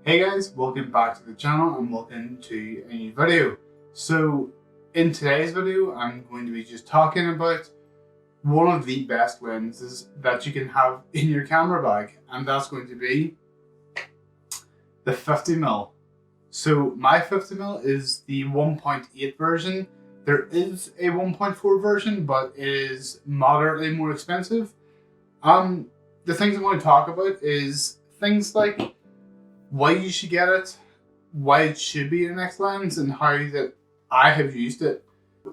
Hey guys, welcome back to the channel and welcome to a new video. So in today's video I'm going to be just talking about one of the best lenses that you can have in your camera bag, and that's going to be the 50mm. So my 50mm is the 1.8 version. There is a 1.4 version, but it is moderately more expensive. The things I'm going to talk about is things like why you should get it, why it should be your next lens, and how that I have used it.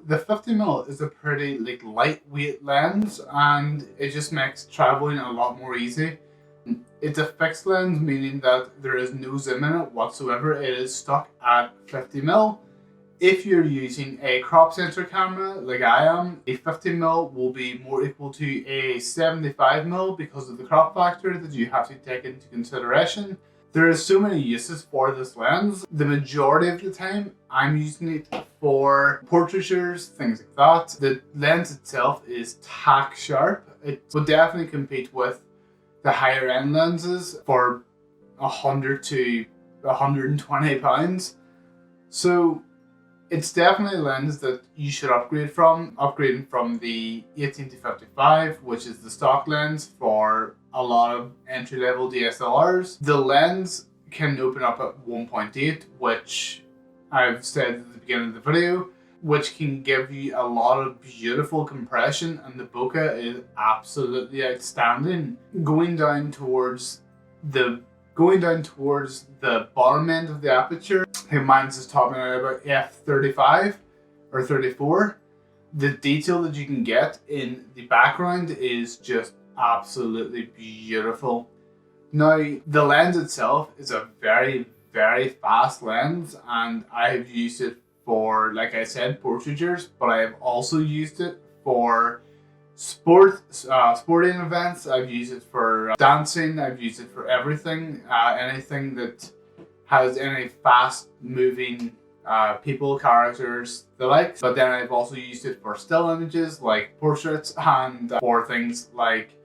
The 50mm is a pretty lightweight lens, and it just makes traveling a lot more easy. It's a fixed lens, meaning that there is no zoom in it whatsoever. It is stuck at 50mm. If you're using a crop sensor camera like I am, a 50mm will be more equal to a 75mm because of the crop factor that you have to take into consideration. There are so many uses for this lens. The majority of the time, I'm using it for portraitures, things like that. The lens itself is tack sharp. It would definitely compete with the higher end lenses for 100 to 120 pounds. So it's definitely a lens that you should upgrade from. Upgrading from the 18 to 55, which is the stock lens for a lot of entry-level DSLRs. The lens can open up at 1.8, which I've said at the beginning of the video, which can give you a lot of beautiful compression, and the bokeh is absolutely outstanding. Going down towards the bottom end of the aperture, I think mine's is topping out about f35 or 34. The detail that you can get in the background is just absolutely beautiful. Now, the lens itself is a very, very fast lens, and I have used it for, like I said, portraitures, but I have also used it for sporting events. I've used it for dancing. I've used it for everything, anything that has any fast moving people, characters, the likes. But then I've also used it for still images like portraits, and for things like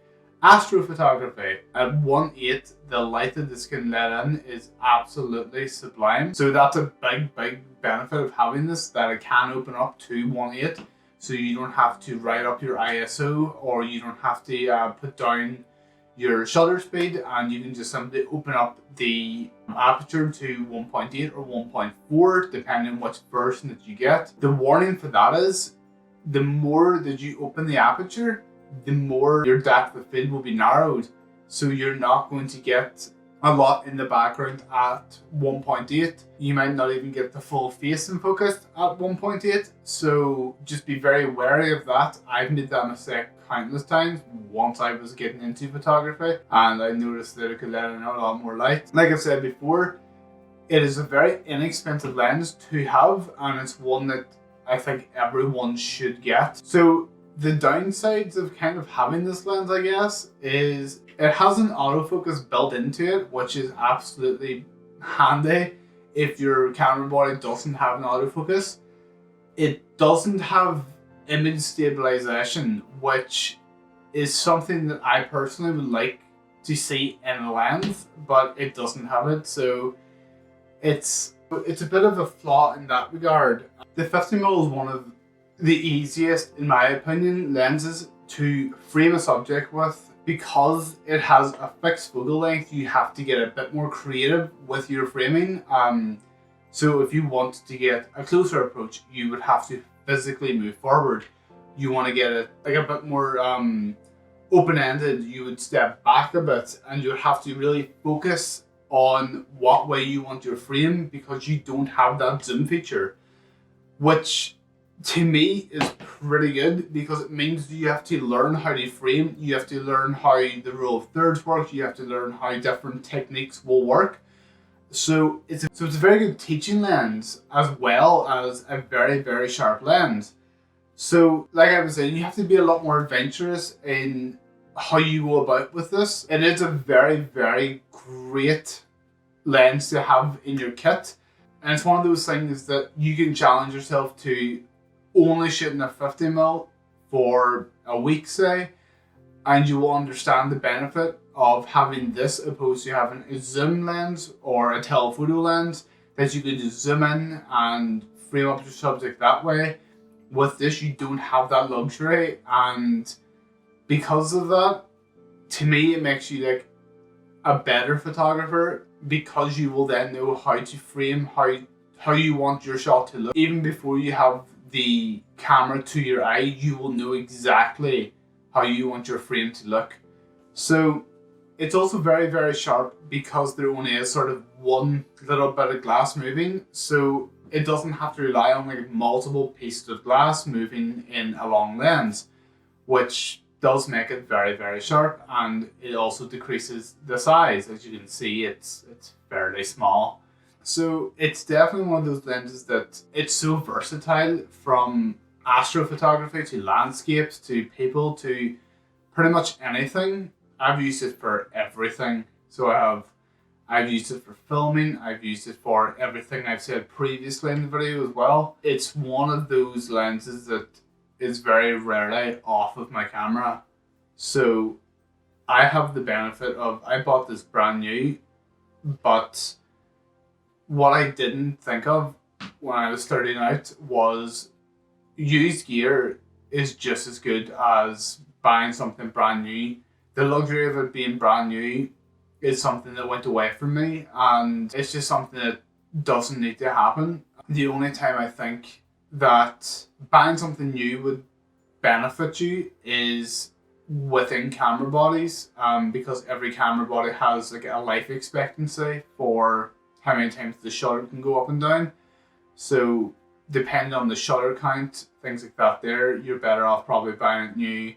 astrophotography. At 1.8, the light that this can let in is absolutely sublime. So that's a big benefit of having this, that it can open up to 1.8. So you don't have to write up your ISO, or you don't have to put down your shutter speed, and you can just simply open up the aperture to 1.8 or 1.4 depending on which version that you get. The warning for that is the more that you open the aperture, the more your depth of field will be narrowed. So you're not going to get a lot in the background at 1.8. You might not even get the full face in focus at 1.8. So just be very wary of that. I've made that mistake countless times once I was getting into photography, and I noticed that it could let in a lot more light. Like I've said before, it is a very inexpensive lens to have, and it's one that I think everyone should get. So the downsides of kind of having this lens, I guess, is it has an autofocus built into it, which is absolutely handy if your camera body doesn't have an autofocus. It doesn't have image stabilization, which is something that I personally would like to see in a lens, but it doesn't have it. So it's a bit of a flaw in that regard. The 50mm is one of the easiest, in my opinion, lenses to frame a subject with. Because it has a fixed focal length, you have to get a bit more creative with your framing. So if you want to get a closer approach, you would have to physically move forward. You want to get it like a bit more open-ended, you would step back a bit, and you would have to really focus on what way you want your frame, because you don't have that zoom feature, which to me is pretty good, because it means you have to learn how to frame, you have to learn how the rule of thirds works, you have to learn how different techniques will work. So it's a very good teaching lens, as well as a very, very sharp lens. So like I was saying, you have to be a lot more adventurous in how you go about with this. It is a very, very great lens to have in your kit, and it's one of those things that you can challenge yourself to only shooting a 50mm for a week, say, and you will understand the benefit of having this opposed to having a zoom lens or a telephoto lens that you can just zoom in and frame up your subject that way. With this, you don't have that luxury, and because of that, to me, it makes you like a better photographer, because you will then know how to frame, how you want your shot to look. Even before you have the camera to your eye, you will know exactly how you want your frame to look. So it's also very, very sharp because there only is sort of one little bit of glass moving. So it doesn't have to rely on like multiple pieces of glass moving in a long lens, which does make it very, very sharp, and it also decreases the size. As you can see, it's fairly small. So it's definitely one of those lenses that it's so versatile, from astrophotography to landscapes to people to pretty much anything. I've used it for everything. So I've used it for filming, I've used it for everything I've said previously in the video as well. It's one of those lenses that is very rarely off of my camera. So I have the benefit of, I bought this brand new, but what I didn't think of when I was starting out was used gear is just as good as buying something brand new. The luxury of it being brand new is something that went away from me, and it's just something that doesn't need to happen. The only time I think that buying something new would benefit you is within camera bodies, because every camera body has like a life expectancy for how many times the shutter can go up and down. So depending on the shutter count, things like that there, you're better off probably buying it new,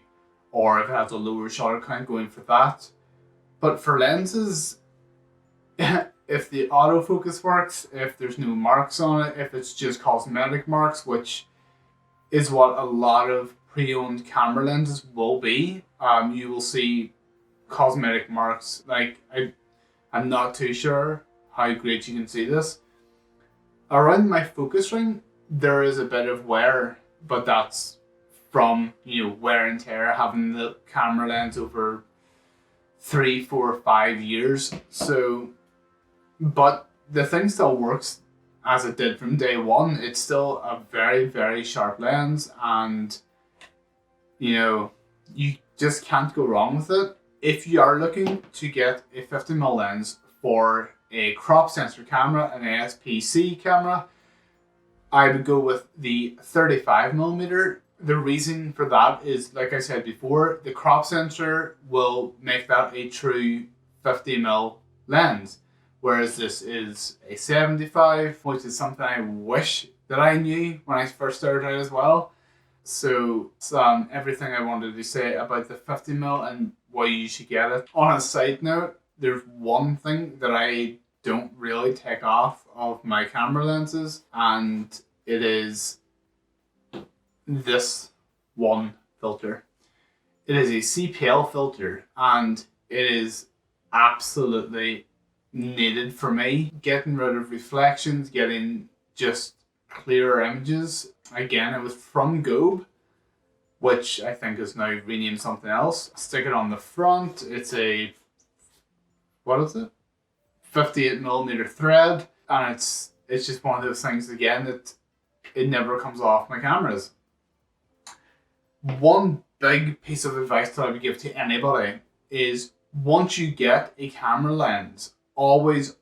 or if it has a lower shutter count, going for that. But for lenses, if the autofocus works, if there's no marks on it, if it's just cosmetic marks, which is what a lot of pre-owned camera lenses will be, you will see cosmetic marks. Like, I'm not too sure how great you can see this. Around my focus ring, there is a bit of wear, but that's from, wear and tear, having the camera lens over 3, 4, 5 years. So, but the thing still works as it did from day one. It's still a very, very sharp lens, and you just can't go wrong with it. If you are looking to get a 50mm lens for a crop sensor camera, an APS-C camera, I would go with the 35mm. The reason for that is, like I said before, the crop sensor will make that a true 50mm lens, whereas this is a 75, which is something I wish that I knew when I first started out as well. So everything I wanted to say about the 50mm and why you should get it. On a side note, there's one thing that I don't really take off of my camera lenses, and it is this one filter. It is a Cpl filter, and it is absolutely needed for me. Getting rid of reflections, getting just clearer images. Again, it was from Gobe, which I think is now renamed something else. Stick it on the front. It's a, what is it? 58mm thread, and it's just one of those things again that it never comes off my cameras. One big piece of advice that I would give to anybody is, once you get a camera lens, always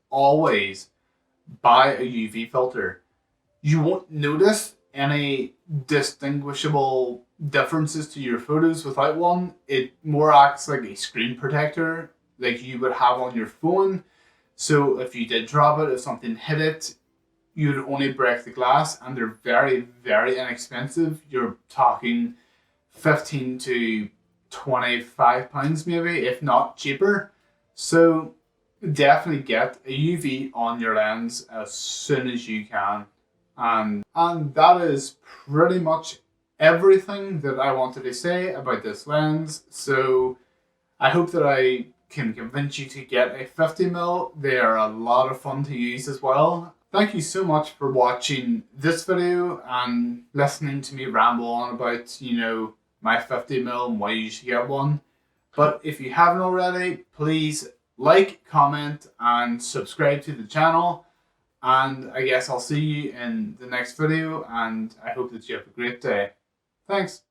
buy a UV filter. You won't notice any distinguishable differences to your photos without one. It more acts like a screen protector, like you would have on your phone. So if you did drop it, if something hit it, you'd only break the glass, and they're very, very inexpensive. You're talking 15 to 25 pounds maybe, if not cheaper. So definitely get a UV on your lens as soon as you can. And that is pretty much everything that I wanted to say about this lens. So I hope that I can convince you to get a 50mm. They are a lot of fun to use as well. Thank you so much for watching this video and listening to me ramble on about, my 50mm and why you should get one. But if you haven't already, please like, comment, and subscribe to the channel. And I guess I'll see you in the next video, and I hope that you have a great day. Thanks.